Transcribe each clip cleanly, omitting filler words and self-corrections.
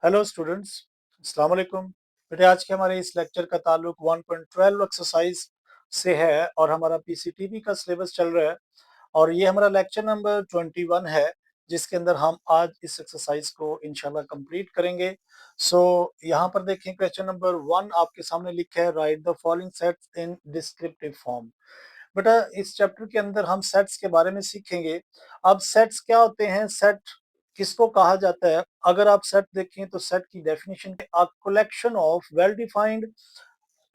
Hello students, अस्सलाम वालेकुम। बेटे आज के हमारे इस लेक्चर का ताल्लुक 1.12 एक्सरसाइज से है और हमारा पीसीटीबी का सिलेबस चल रहा है और ये हमारा लेक्चर नंबर 21 है जिसके अंदर हम आज इस एक्सरसाइज को इंशाल्लाह कंप्लीट करेंगे। सो यहाँ पर देखें क्वेश्चन नंबर 1 आपके सामने लिखा है right the following sets in descriptive form. बेटा इस चैप्टर के अंदर हम सेट्स के बारे में सीखेंगे। अब सेट्स क्या होते हैं, सेट किसको कहा जाता है? अगर आप सेट देखें तो सेट की definition a collection of well defined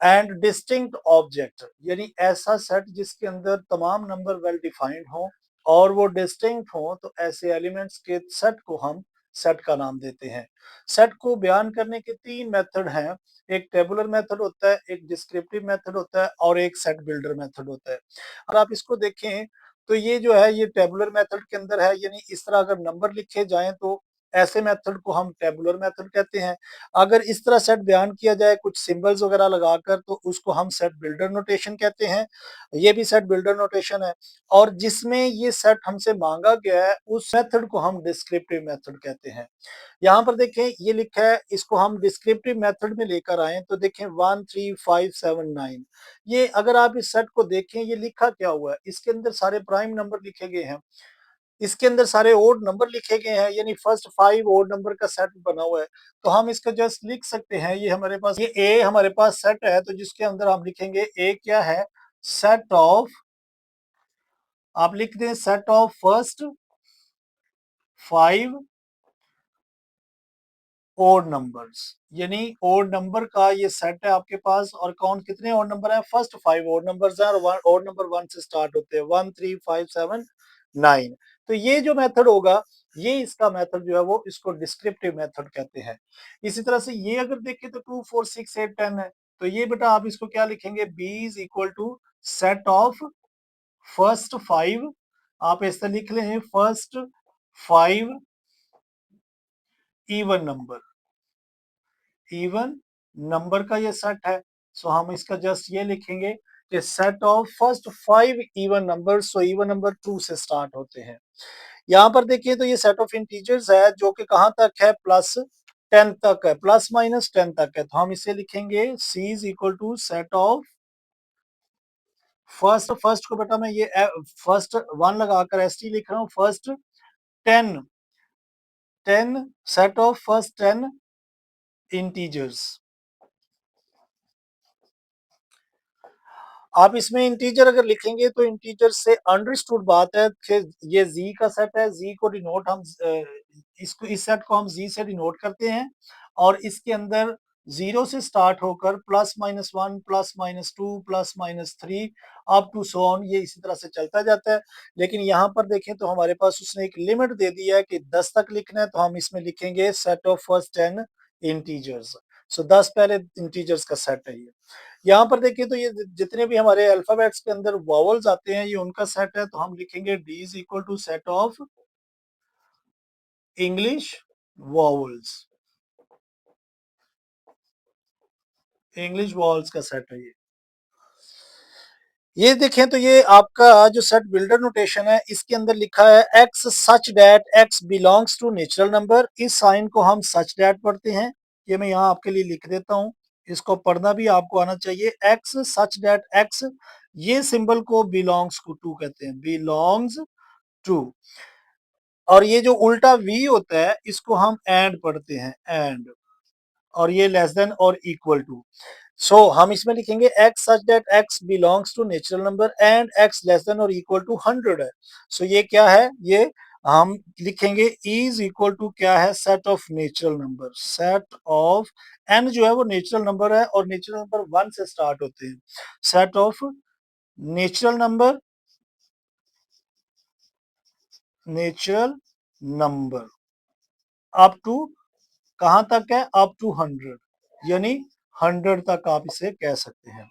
and distinct object, यानी ऐसा सेट जिसके अंदर तमाम नंबर वेल डिफाइंड हो और वो डिस्टिंक्ट हो, तो ऐसे एलिमेंट्स के सेट को हम सेट का नाम देते हैं। सेट को बयान करने के तीन मेथड हैं, एक टेबुलर मेथड होता है, एक डिस्क्रिप्टिव मेथड होता है और एक सेट बिल्डर मेथड होता है। अगर आप इसको देखें तो ये जो है ये टेबुलर मेथड के अंदर है, यानी इस तरह अगर नंबर लिखे जाएं तो ऐसे मेथड को हम टेबुलर मेथड कहते हैं। अगर इस तरह सेट बयान किया जाए कुछ सिंबल्स वगैरह लगाकर तो उसको हम सेट बिल्डर नोटेशन कहते हैं। ये भी सेट बिल्डर नोटेशन है और जिसमें ये सेट हमसे मांगा गया है उस मेथड को हम डिस्क्रिप्टिव मेथड कहते हैं। यहाँ पर देखें ये लिखा है, इसको हम डिस्क्रिप्टिव मेथड में लेकर आए तो देखें 1 3 5 7 9। ये अगर आप इस सेट को देखें ये लिखा क्या हुआ है, इसके अंदर सारे प्राइम नंबर लिखे गए हैं, इसके अंदर सारे ओड नंबर लिखे गए हैं, यानी फर्स्ट 5 ओड नंबर का सेट बना हुआ है। तो हम इसका जस्ट लिख सकते हैं, ये हमारे पास ये ए हमारे पास सेट है तो जिसके अंदर हम लिखेंगे ए क्या है, सेट ऑफ, आप लिख दें set of first 5 odd numbers, यानी ओड नंबर का ये सेट है आपके पास। और कौन कितने ओड नंबर है, फर्स्ट 5 ओड नंबर्स हैं और ओड नंबर 1 से स्टार्ट होते हैं, 1 3 5 7 9। तो ये जो मेथड होगा ये इसका मेथड जो है वो इसको डिस्क्रिप्टिव मेथड कहते हैं। इसी तरह से ये अगर देखें तो 2 4 6 8 10 है, तो ये बेटा आप इसको क्या लिखेंगे, B is equal to set of first 5, आप ऐसे लिख लें first 5 even number, even number का ये सेट है। सो हम इसका जस्ट ये लिखेंगे कि set of first 5 even number, so even number 2 से स्टार्ट होते हैं। यहाँ पर देखिए तो ये सेट ऑफ इंटीजर्स है जो कि कहां तक है, प्लस 10 तक है, प्लस माइनस 10 तक है। तो हम इसे लिखेंगे C is equal to set of first, first को बेटा मैं ये फर्स्ट 1 लगाकर एस टी लिख रहा हूँ, first 10 10 set of first 10 integers. आप इसमें इंटीजर अगर लिखेंगे तो इंटीजर से अंडरस्टूड बात है कि ये जी का सेट है, जी को डिनोट हम इसको इस सेट को हम जी से डिनोट करते हैं और इसके अंदर 0 से स्टार्ट होकर plus minus 1 plus minus 2 plus minus 3 up to so on, ये इसी तरह से चलता जाता है। लेकिन यहाँ पर देखें तो हमारे पास उसने एक लिमिट दे दिया है कि 10 तक लिखना है, तो हम इसमें लिखेंगे सेट ऑफ फर्स्ट 10 इंटीजर्स। सो 10 पहले इंटीजर्स का सेट है ये। यहाँ पर देखिए तो ये जितने भी हमारे अल्फाबेट्स के अंदर वॉवल्स आते हैं ये उनका सेट है, तो हम लिखेंगे D is equal to set of English vowels, English vowels का सेट है ये देखें तो ये आपका जो सेट बिल्डर नोटेशन है इसके अंदर लिखा है x such that x belongs to natural number. इस साइन को हम सच डैट पढ़ते हैं, ये मैं यहाँ आपके लिए लिख देता हूँ, इसको पढ़ना भी आपको आना चाहिए। एक्स सच डैट एक्स, ये सिंबल को बिलोंग्स टू कहते हैं, बिलोंग्स टू। और ये जो उल्टा वी होता है इसको हम एंड पढ़ते हैं, एंड। और ये लेस देन और इक्वल टू। सो हम इसमें लिखेंगे x such that x belongs to natural number and x less than और इक्वल टू 100 है। सो ये क्या है, ये हम लिखेंगे इज इक्वल टू क्या है, set of natural number, set of n जो है वो नेचुरल नंबर है और नेचुरल नंबर 1 से स्टार्ट होते हैं। Set of natural number, natural number up to कहां तक है, अप टू 100, यानी 100 तक आप इसे कह सकते हैं।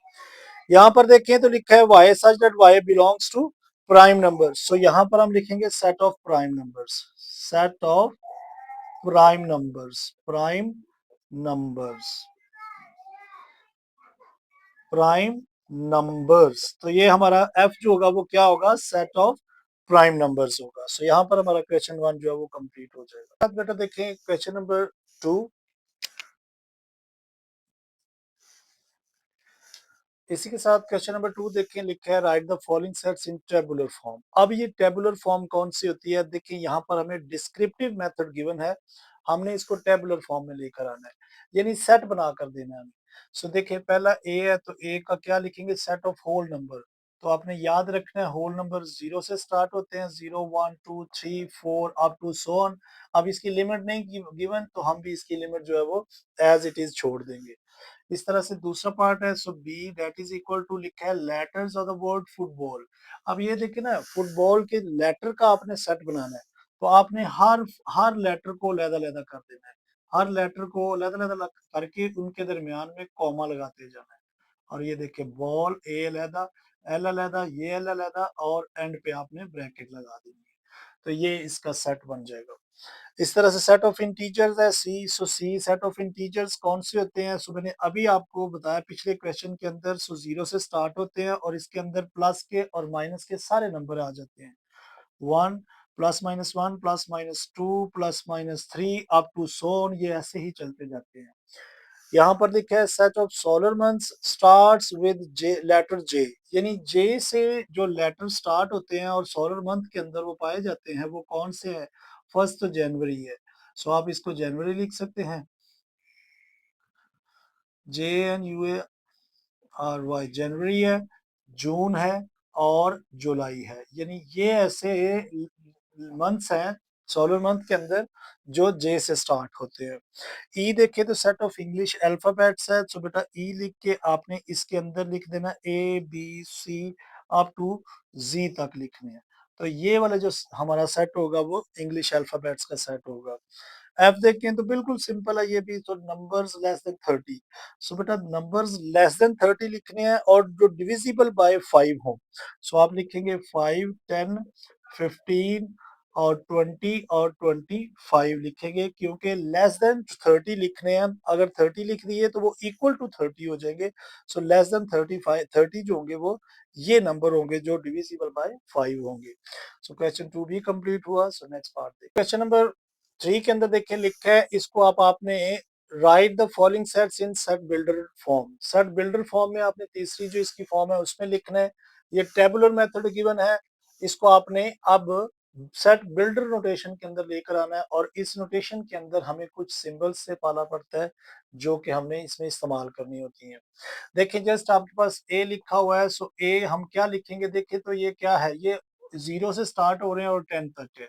यहाँ पर देखें तो लिखा है y such that y belongs to prime number. So यहाँ पर हम लिखेंगे set of prime numbers, set of prime numbers, prime numbers, prime numbers. तो ये हमारा f जो होगा वो क्या होगा, सेट ऑफ प्राइम नंबर्स होगा। सो यहाँ पर हमारा क्वेश्चन 1 जो है वो कंप्लीट हो जाएगा। अब बेटा देखें क्वेश्चन नंबर 2। इसी के साथ क्वेश्चन नंबर 2 देखिए, लिखा है right the following sets in tabular form. अब ये टेबुलर फॉर्म कौन सी होती है? देखिए यहाँ पर हमें डिस्क्रिप्टिव मेथड गिवन है, हमने इसको टेबुलर फॉर्म में लेकर आना है, यानी सेट बना कर देना है हमें। सो देखिए पहला ए है, तो ए का क्या लिखेंगे? Set of whole number. तो आपने याद रखना है होल नंबर 0 से स्टार्ट होते हैं, 0 1 2 3 4 अप टू सो ऑन। अब इसकी लिमिट नहीं गिवन, तो हम भी इसकी लिमिट जो है वो एज इट इज छोड़ देंगे। इस तरह से दूसरा पार्ट है, so B that is equal to, लिखा है letters of the word football. अब ये देखिए ना, फुटबॉल के लेटर का आपने सेट बनाना है, तो आपने हर हर लेटर को अलग-अलग कर देना है। हर लेटर को अलग-अलग करके उनके दरमियान में कॉमा लगाते जाना है। और ये देखिए बॉल ए अलहदा, एल अलहदा, ये एल अलहदा, और एंड पे आपने ब्रैकेट लगा देनी है। तो ये इसका सेट बन जाएगा। इस तरह से सेट ऑफ इंटीजर्स है सी। सो सी सेट ऑफ इंटीजर्स कौन से होते हैं? सो मैंने अभी आपको बताया पिछले क्वेश्चन के अंदर, सो 0 से स्टार्ट होते हैं और इसके अंदर प्लस के और माइनस के सारे नंबर आ जाते हैं। 1 +-1 +-2 +-3 अप टू सो ऑन, ये ऐसे ही चलते जाते हैं। यहाँ पर लिखा है set of solar months starts with J, letter J, यानी जे से जो लेटर स्टार्ट होते हैं और सोलर मंथ के अंदर वो पाए जाते हैं, वो कौन से है? फर्स्ट तो जनवरी है, सो आप इसको जनवरी लिख सकते हैं, JNUARY जनवरी है, जून है और जुलाई है, यानी ये ऐसे मंथ्स हैं सोलर मंथ के अंदर जो जे से स्टार्ट होते हैं। ई देखे तो सेट ऑफ इंग्लिश अल्फाबेट्स है, तो बेटा ई लिख के आपने इसके अंदर लिख देना ABC अप टू जी तक लिखने हैं। तो ये वाला जो हमारा सेट होगा वो इंग्लिश अल्फाबेट्स का सेट होगा। एफ देखें तो बिल्कुल सिंपल है ये भी, तो नंबर्स लेस देन 30। सो बेटा नंबर्स लेस देन 30 लिखने हैं और जो डिविजिबल बाय 5 हो। सो आप लिखेंगे 5 10 15 और 20 और 25 लिखेंगे, क्योंकि लेस देन 30 लिखने हैं। अगर 30 लिख दिए तो वो इक्वल टू 30 हो जाएंगे। सो लेस देन 35 30 जो होंगे वो ये नंबर होंगे जो डिविजिबल बाय 5 होंगे। सो क्वेश्चन 2 भी कंप्लीट हुआ। सो नेक्स्ट पार्ट देखिए, क्वेश्चन नंबर 3 के अंदर देखिए लिखा है, इसको आपने right the following sets in set builder form. Set builder form में आपने तीसरी जो इसकी फॉर्म है उसमें लिखना है। ये टेबुलर मेथड गिवन है, इसको आपने अब सेट बिल्डर नोटेशन के अंदर लेकर आना है, और इस नोटेशन के अंदर हमें कुछ सिंबल्स से पाला पड़ता है जो कि हमने इसमें इस्तेमाल करनी होती है। देखिए जस्ट आपके पास ए लिखा हुआ है, सो ए हम क्या लिखेंगे? देखिए तो ये क्या है, ये 0 से स्टार्ट हो रहे हैं और 10 तक है,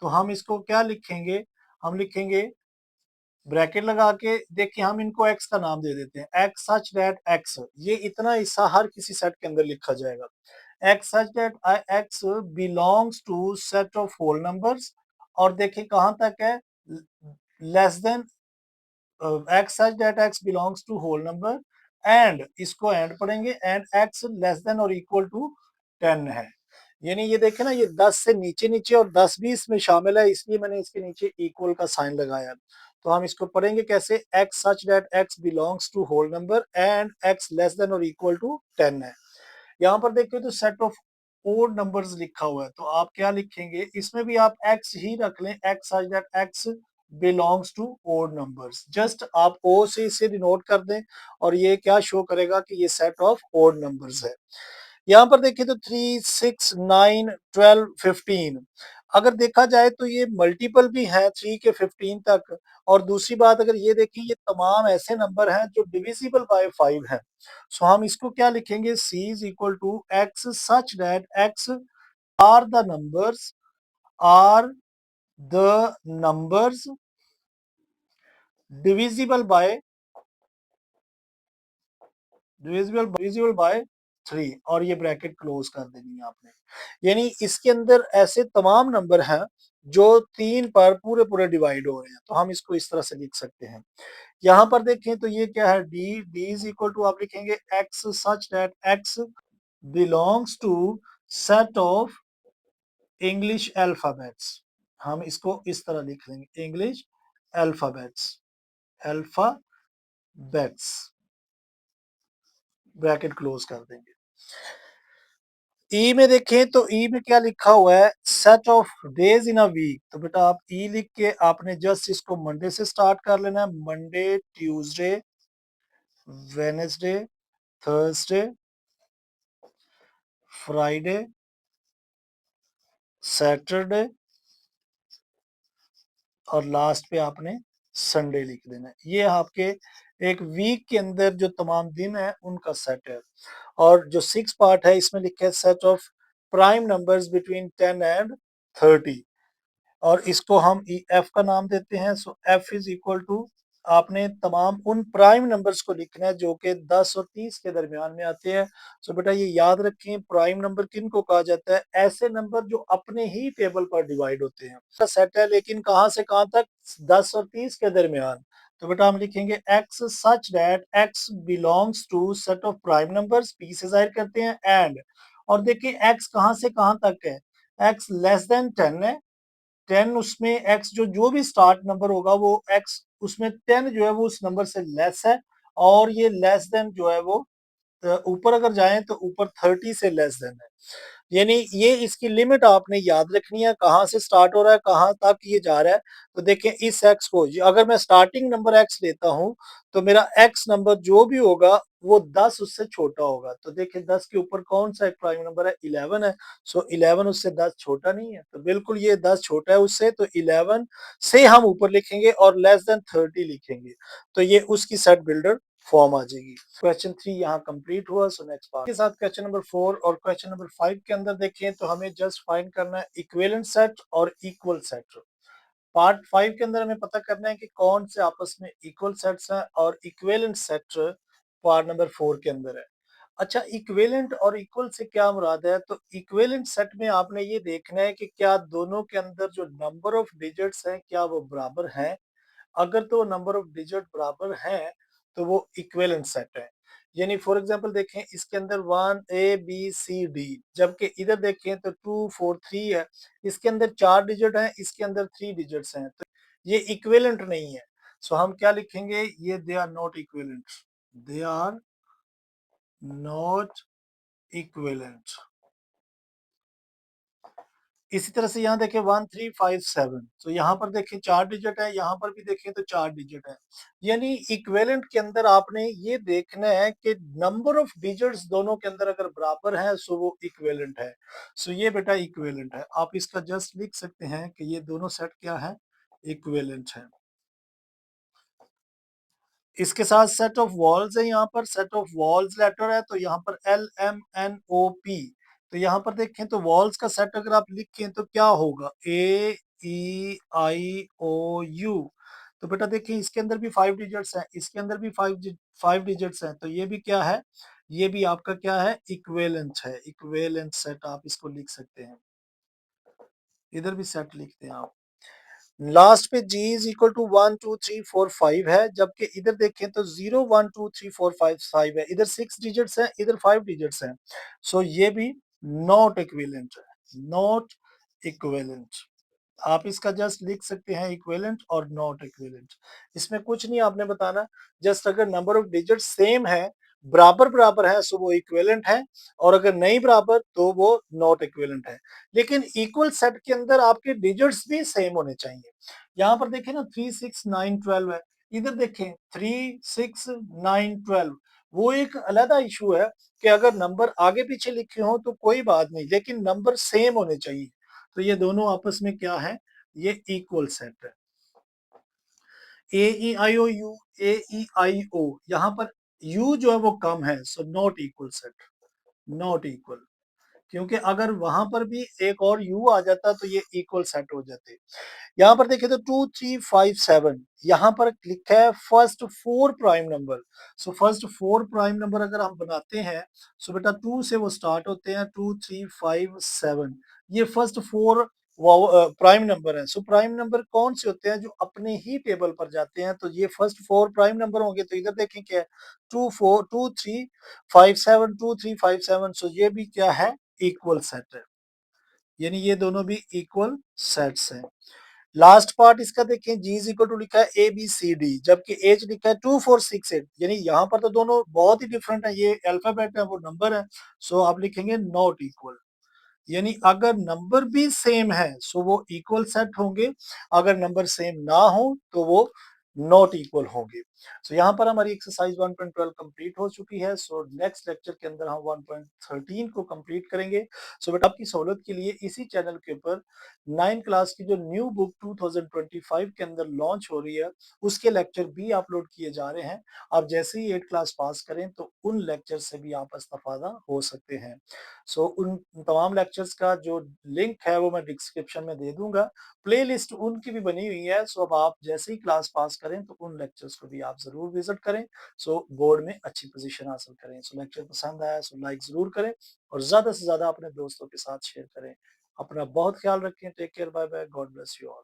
तो हम इसको क्या लिखेंगे? हम लिखेंगे ब्रैकेट लगा के, देखिए हम इनको x का नाम दे देते हैं, x सच दैट x, ये इतना हिस्सा हर किसी सेट के अंदर लिखा जाएगा। x such that x belongs to set of whole numbers, और देखिए कहां तक है? Less than x such that x belongs to whole number, and इसको एंड पढ़ेंगे, एंड x लेस देन और इक्वल टू 10 है। यानी ये देखे ना, ये 10 से नीचे नीचे और 10 भी इसमें शामिल है, इसलिए मैंने इसके नीचे इक्वल का साइन लगाया। तो हम इसको पढ़ेंगे कैसे? x such that x belongs to whole number and x less than और इक्वल टू 10 है। यहाँ पर देखिए तो सेट ऑफ ओड नंबर्स लिखा हुआ है, तो आप क्या लिखेंगे? इसमें भी आप x ही रख लें, x such that x belongs to odd numbers, just आप ओ से इसे डिनोट कर दें और ये क्या शो करेगा कि ये सेट ऑफ ओड नंबर्स है। यहाँ पर देखिए तो 3 6 9 12 15, अगर देखा जाए तो ये मल्टीपल भी है 3 के 15 तक, और दूसरी बात अगर ये देखें ये तमाम ऐसे नंबर हैं जो डिविजिबल बाय 5 हैं। सो हम इसको क्या लिखेंगे? c is equal to x such that x are the numbers are the numbers divisible by divisible by 3, और ये ब्रैकेट क्लोज कर देनी है आपने। यानी इसके अंदर ऐसे तमाम नंबर हैं जो 3 पर पूरे पूरे डिवाइड हो रहे हैं, तो हम इसको इस तरह से लिख सकते हैं। यहाँ पर देखें तो ये क्या है? d इज इक्वल टू, आप लिखेंगे x such that x belongs to set of English alphabets. हम इसको इस तरह लिख लेंगे, English alphabets, alphabets, bracket close कर देंगे। ई में देखें तो ई में क्या लिखा हुआ है? Set of days in a week. तो बेटा आप ई लिख के आपने जस्ट इसको मंडे से स्टार्ट कर लेना है, Monday Tuesday Wednesday Thursday Friday, Saturday और लास्ट पे आपने संडे लिख देना है। ये आपके एक वीक के अंदर जो तमाम दिन है उनका सेट है। और जो 6 पार्ट है इसमें लिखा है set of prime numbers between 10 and 30 और इसको हम एफ का नाम देते हैं। सो एफ इज इक्वल टू आपने तमाम उन प्राइम नंबर्स को लिखना है जो कि 10 और 30 के दरमियान में आते हैं। सो बेटा ये याद रखें प्राइम नंबर किन को कहा जाता है, ऐसे नंबर जो अपने ही टेबल पर डिवाइड होते हैं। सेट है लेकिन कहां से कहां तक, 10 और 30 के दरमियान। तो बेटा हम लिखेंगे x such that x belongs to set of prime numbers, p से जाहिर करते हैं एंड, और देखिए x कहां से कहां तक है, x लेस देन 10 है। 10 उसमें x जो भी स्टार्ट नंबर होगा वो x उसमें 10 जो है वो उस नंबर से लेस है, और ये लेस देन जो है वो ऊपर अगर जाएं तो ऊपर 30 से लेस देन है। यानी ये इसकी लिमिट आपने याद रखनी है, कहाँ से स्टार्ट हो रहा है कहाँ तक ये जा रहा है। तो देखें इस x को अगर मैं स्टार्टिंग नंबर x लेता हूं तो मेरा x नंबर जो भी होगा वो 10 उससे छोटा होगा। तो देखिए 10 के ऊपर कौन सा एक प्राइम नंबर है, 11 है। सो 11 उससे 10 छोटा नहीं है, तो बिल्कुल ये 10 छोटा है उससे, तो 11 से हम ऊपर लिखेंगे और लेस देन 30 लिखेंगे, तो ये उसकी सेट बिल्डर फॉर्म आ जाएगी। क्वेश्चन 3 यहाँ कंप्लीट हुआ। सो नेक्स्ट पार्ट के साथ क्वेश्चन नंबर 4 और क्वेश्चन नंबर 5 के अंदर देखें तो हमें जस्ट फाइंड करना है इक्विवेलेंट सेट और इक्वल सेट। पार्ट 5 के अंदर हमें पता करना है कि कौन से आपस में इक्वल सेट्स हैं और इक्विवेलेंट सेट पार्ट नंबर 4 के अंदर है। अच्छा, इक्विवेलेंट और इक्वल से क्या मुराद है, तो इक्विवेलेंट सेट में आपने ये देखना है कि क्या दोनों के अंदर जो नंबर ऑफ डिजिट्स हैं क्या वो बराबर हैं। अगर तो नंबर ऑफ डिजिट बराबर हैं तो वो इक्विवेलेंट सेट है। यानी फॉर एग्जांपल देखें इसके अंदर 1 ए बी सी डी, जबकि इधर देखें तो 2 4 3 है। इसके अंदर 4 डिजिट हैं, इसके अंदर 3 डिजिट्स हैं, तो ये इक्विवेलेंट नहीं है। सो हम क्या लिखेंगे, ये they are not equivalent, they are not equivalent. इसी तरह से यहाँ देखें 1357, तो यहाँ पर देखें 4 डिजिट है, यहाँ पर भी देखें तो 4 डिजिट है। यानी इक्विवेलेंट के अंदर आपने ये देखना है कि नंबर ऑफ डिजिट्स दोनों के अंदर अगर बराबर है सो वो इक्विवेलेंट है। सो ये बेटा इक्विवेलेंट है, आप इसका जस्ट लिख सकते हैं कि ये दोनों सेट क्या है, इक्विवेलेंट है। इसके साथ सेट ऑफ वॉल्स है, यहाँ पर सेट ऑफ वॉल्स लेटर है, तो यहाँ पर LMNOP। तो यहाँ पर देखें तो वॉल्स का सेट अगर आप लिखें तो क्या होगा, AEIOU। तो बेटा देखिए इसके अंदर भी 5 डिजिट्स हैं, इसके अंदर भी 5 डिजिट्स हैं, तो ये भी क्या है, ये भी आपका क्या है, इक्विवेलेंट है। इक्विवेलेंट सेट आप इसको लिख सकते हैं, इधर भी सेट लिखते हैं आप। लास्ट पे g इज इक्वल टू 1 2 3 4 5 है, जबकि इधर देखें तो 0 1 2 3 4 5 5 है। इधर 6 डिजिट्स हैं, इधर 5 डिजिट्स हैं। सो ये भी नॉट इक्विवेलेंट है, नॉट इक्विवेलेंट। आप इसका जस्ट लिख सकते हैं इक्विवेलेंट और नॉट इक्विवेलेंट। इसमें कुछ नहीं आपने बताना, जस्ट अगर नंबर ऑफ डिजिट सेम है, बराबर बराबर है, सो वो इक्विवेलेंट है, और अगर नहीं बराबर तो वो नॉट इक्विवेलेंट है। लेकिन इक्वल सेट के अंदर आपके डिजिट्स भी सेम होने चाहिए। यहाँ पर देखें ना 3 6 9 12 है, इधर देखें 3 6 9 12। वो एक अलग इशू है कि अगर नंबर आगे पीछे लिखे हो तो कोई बात नहीं, लेकिन नंबर सेम होने चाहिए। तो ये दोनों आपस में क्या है, ये इक्वल सेट है। ए ई आई ओ यू, ए ई आई ओ, यहाँ पर यू जो है वो कम है, so not equal set, not equal. क्योंकि अगर वहां पर भी एक और यू आ जाता तो ये इक्वल सेट हो जाते। यहाँ पर देखें तो 2357, यहाँ पर लिखा है first 4 prime number. So first 4 prime number अगर हम बनाते हैं, सो बेटा 2 से वो स्टार्ट होते हैं, 2357। ये फर्स्ट 4 प्राइम नंबर है। सो प्राइम नंबर कौन से होते हैं, जो अपने ही टेबल पर जाते हैं, तो ये फर्स्ट 4 प्राइम नंबर होंगे। तो इधर देखें क्या है, 2357, सो ये भी क्या है, इक्वल सेट है। यानी ये दोनों भी इक्वल सेट्स हैं। लास्ट पार्ट इसका देखें, G इज इक्वल टू लिखा है ABCD, जबकि एज लिखा है 2468। यानी यहाँ पर तो दोनों बहुत ही डिफरेंट है, ये अल्फाबेट है वो नंबर है। सो आप लिखेंगे नॉट इक्वल। यानी अगर नंबर भी सेम है सो वो इक्वल सेट होंगे, अगर नंबर सेम ना हो तो वो नॉट इक्वल होंगे। सो यहाँ पर हमारी एक्सरसाइज 1.12 कंप्लीट हो चुकी है। सो नेक्स्ट लेक्चर के अंदर हम 1.13 को कंप्लीट करेंगे। सो बेटा आपकी सहूलियत के लिए इसी चैनल के ऊपर 9 क्लास की जो न्यू बुक 2025 के अंदर लॉन्च हो रही है, उसके लेक्चर भी अपलोड किए जा रहे हैं। आप जैसे ही 8 क्लास पास करें तो उन लेक्चर से भी आप इस्तेफादा हो सकते हैं। सो उन तमाम लेक्चर्स का जो लिंक है वो मैं डिस्क्रिप्शन में दे दूँगा। प्लेलिस्ट उनकी भी बनी हुई है। सो अब आप जैसे ही क्लास पास करें तो उन लेक्चर्स को भी आप ज़रूर विज़िट करें। सो बोर्ड में अच्छी पोज़ीशन हासिल करें। सो लेक्चर पसंद आया सो लाइक ज़रूर करें और ज़्यादा से ज़्यादा अपने दोस्तों के साथ शेयर करें। अपना बहुत ख्याल रखें। Take care, bye bye, God bless you all.